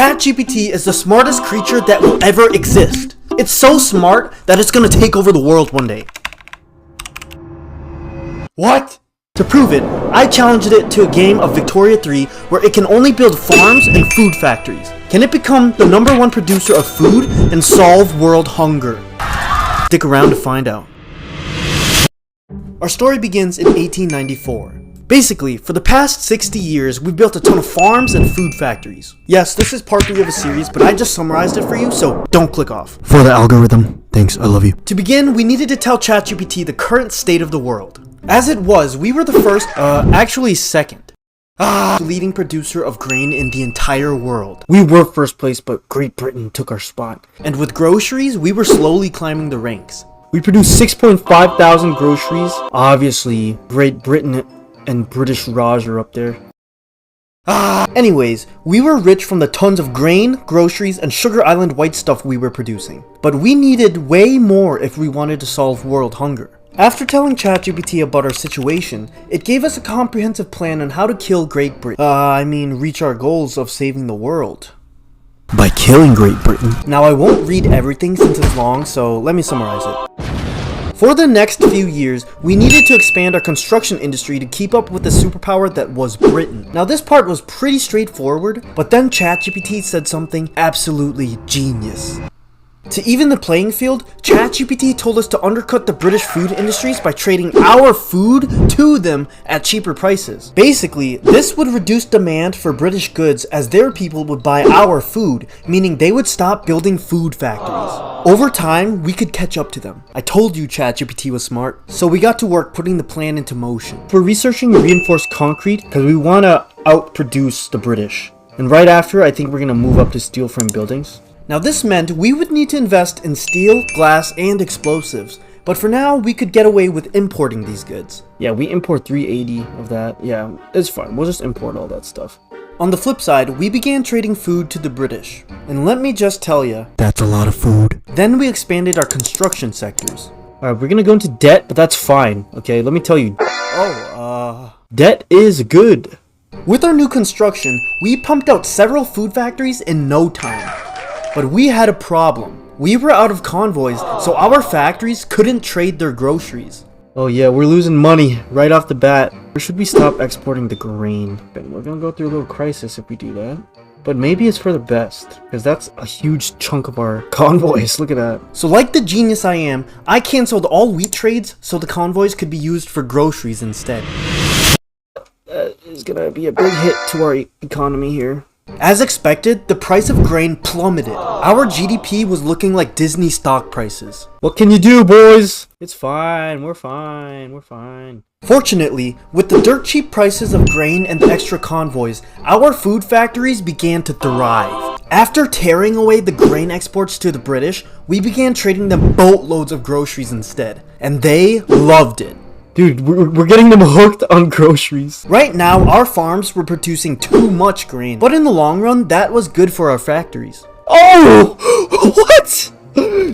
ChatGPT is the smartest creature that will ever exist. It's so smart that it's gonna take over the world one day. What? To prove it, I challenged it to a game of Victoria 3 where it can only build farms and food factories. Can it become the #1 producer of food and solve world hunger? Stick around to find out. Our story begins in 1894. Basically, for the past 60 years, we've built a ton of farms and food factories. Yes, this is part 3 of a series, but I just summarized it for you, so don't click off. For the algorithm, thanks, I love you. To begin, we needed to tell ChatGPT the current state of the world. As it was, we were the first, actually second. Leading producer of grain in the entire world. We were first place, but Great Britain took our spot. And with groceries, we were slowly climbing the ranks. We produced 6.5 thousand groceries. Obviously, Great Britain and British Raj are up there. Anyways, we were rich from the tons of grain, groceries, and Sugar Island white stuff we were producing. But we needed way more if we wanted to solve world hunger. After telling ChatGPT about our situation, it gave us a comprehensive plan on how to kill Great Britain. Reach our goals of saving the world. By killing Great Britain. Now I won't read everything since it's long, so let me summarize it. For the next few years, we needed to expand our construction industry to keep up with the superpower that was Britain. Now this part was pretty straightforward, but then ChatGPT said something absolutely genius. To even the playing field, ChatGPT told us to undercut the British food industries by trading our food to them at cheaper prices. Basically, this would reduce demand for British goods as their people would buy our food, meaning they would stop building food factories. Over time, we could catch up to them. I told you ChatGPT was smart, so we got to work putting the plan into motion. We're researching reinforced concrete because we want to outproduce the British. And right after, I think we're going to move up to steel frame buildings. Now this meant we would need to invest in steel, glass, and explosives, but for now we could get away with importing these goods. Yeah, we import 380 of that. Yeah, it's fine, we'll just import all that stuff. On the flip side, we began trading food to the British, and let me just tell ya, that's a lot of food. Then we expanded our construction sectors. Alright, we're gonna go into debt, but that's fine, okay? Let me tell you. Debt is good. With our new construction, we pumped out several food factories in no time. But we had a problem. We were out of convoys, so our factories couldn't trade their groceries. Oh yeah, we're losing money right off the bat. Or should we stop exporting the grain? We're gonna go through a little crisis if we do that. But maybe it's for the best, because that's a huge chunk of our convoys. Look at that. So like the genius I am, I canceled all wheat trades so the convoys could be used for groceries instead. That is gonna be a big hit to our economy here. As expected, the price of grain plummeted. Our GDP was looking like Disney stock prices. What can you do, boys? It's fine, we're fine. Fortunately, with the dirt cheap prices of grain and the extra convoys, our food factories began to thrive. After tearing away the grain exports to the British, we began trading them boatloads of groceries instead, and they loved it. Dude, we're getting them hooked on groceries. Right now, our farms were producing too much grain, but in the long run, that was good for our factories. Oh! What?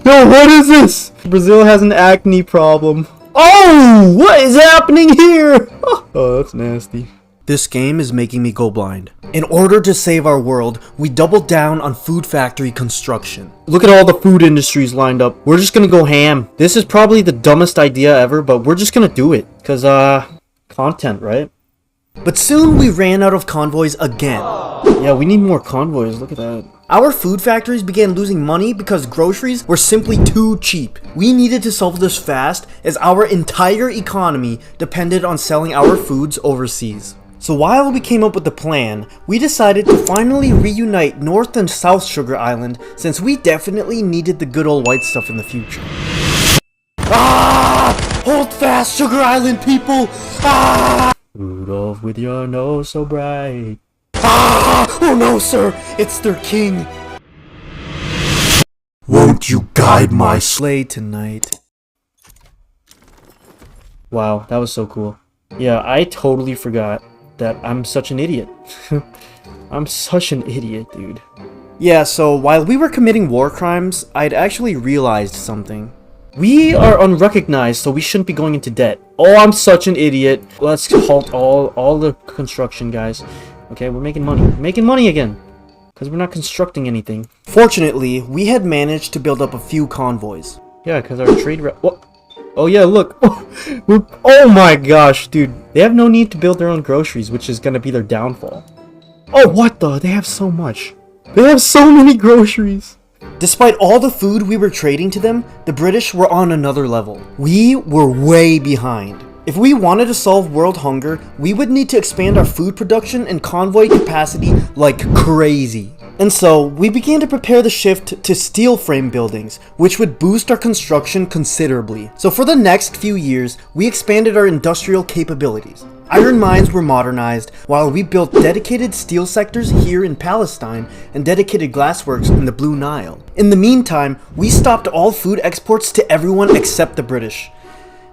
No, what is this? Brazil has an acne problem. Oh! What is happening here? Oh, that's nasty. This game is making me go blind. In order to save our world, we doubled down on food factory construction. Look at all the food industries lined up. We're just gonna go ham. This is probably the dumbest idea ever, but we're just gonna do it. Cause, content, right? But soon we ran out of convoys again. Yeah, we need more convoys, look at that. Our food factories began losing money because groceries were simply too cheap. We needed to solve this fast as our entire economy depended on selling our foods overseas. So while we came up with the plan, we decided to finally reunite North and South Sugar Island since we definitely needed the good old white stuff in the future. Hold fast, Sugar Island people! Rudolph with your nose so bright. Oh no, sir! It's their king! Won't you guide my sleigh tonight? Wow, that was so cool. Yeah, I totally forgot that I'm such an idiot. I'm such an idiot, dude. Yeah, so while we were committing war crimes, I'd actually realized something. We are unrecognized, so we shouldn't be going into debt. Oh, I'm such an idiot. Let's halt all the construction, guys. Okay, we're making money. Making money again. because we're not constructing anything. Fortunately, we had managed to build up a few convoys. Yeah, because our trade what? Oh yeah, look. Oh my gosh, dude. They have no need to build their own groceries, which is going to be their downfall. Oh, what the? They have so much. They have so many groceries. Despite all the food we were trading to them, the British were on another level. We were way behind. If we wanted to solve world hunger, we would need to expand our food production and convoy capacity like crazy. And so, we began to prepare the shift to steel frame buildings, which would boost our construction considerably. So for the next few years, we expanded our industrial capabilities. Iron mines were modernized, while we built dedicated steel sectors here in Palestine and dedicated glassworks in the Blue Nile. In the meantime, we stopped all food exports to everyone except the British.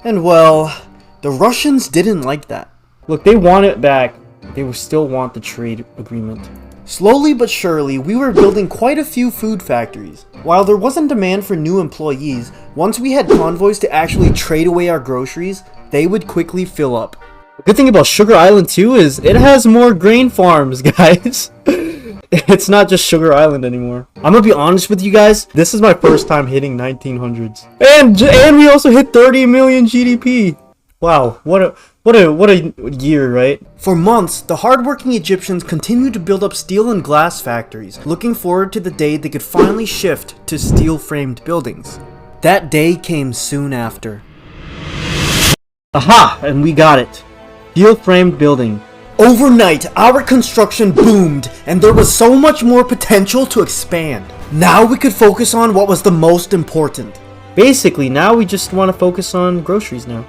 And well, the Russians didn't like that. Look, they want it back. They will still want the trade agreement. Slowly but surely, we were building quite a few food factories. While there wasn't demand for new employees, once we had convoys to actually trade away our groceries, they would quickly fill up. The good thing about Sugar Island too is it has more grain farms, guys. It's not just Sugar Island anymore. I'm gonna be honest with you guys, this is my first time hitting 1900s. And we also hit 30 million GDP. Wow, what a year, right? For months, the hardworking Egyptians continued to build up steel and glass factories, looking forward to the day they could finally shift to steel-framed buildings. That day came soon after. Aha! And we got it. Steel-framed building. Overnight, our construction boomed, and there was so much more potential to expand. Now we could focus on what was the most important. Basically, now we just want to focus on groceries now.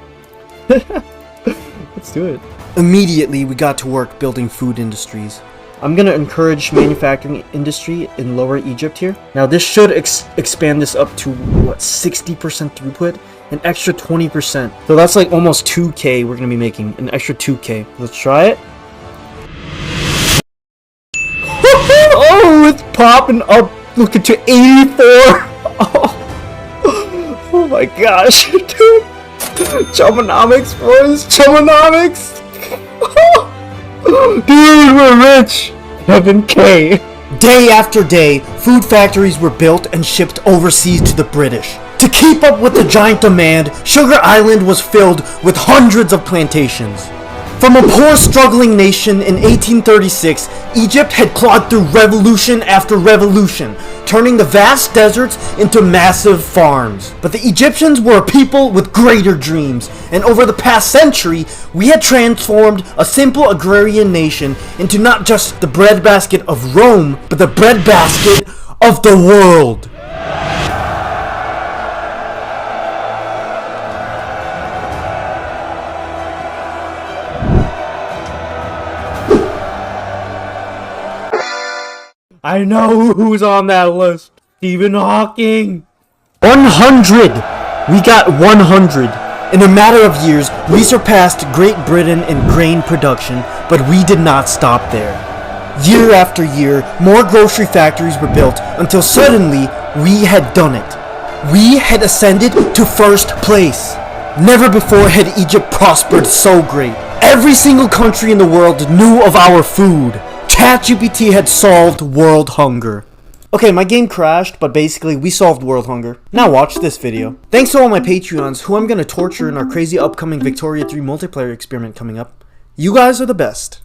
Let's do it. Immediately, we got to work building food industries. I'm gonna encourage manufacturing industry in Lower Egypt here. Now, this should expand this up to, what, 60% throughput? An extra 20%. So that's like almost 2K we're gonna be making. An extra 2K. Let's try it. Oh, it's popping up. Look at 84. Oh my gosh, dude. Chumponomics, boys. Chumponomics. Dude, we're rich. 7K. Day after day, food factories were built and shipped overseas to the British. To keep up with the giant demand, Sugar Island was filled with hundreds of plantations. From a poor, struggling nation in 1836, Egypt had clawed through revolution after revolution, turning the vast deserts into massive farms. But the Egyptians were a people with greater dreams, and over the past century, we had transformed a simple agrarian nation into not just the breadbasket of Rome, but the breadbasket of the world. I know who's on that list. Stephen Hawking. 100! We got 100. In a matter of years, we surpassed Great Britain in grain production, but we did not stop there. Year after year, more grocery factories were built until suddenly we had done it. We had ascended to first place. Never before had Egypt prospered so great. Every single country in the world knew of our food. ChatGPT had solved world hunger. Okay, my game crashed, but basically we solved world hunger. Now watch this video. Thanks to all my Patreons, who I'm gonna torture in our crazy upcoming Victoria 3 multiplayer experiment coming up. You guys are the best.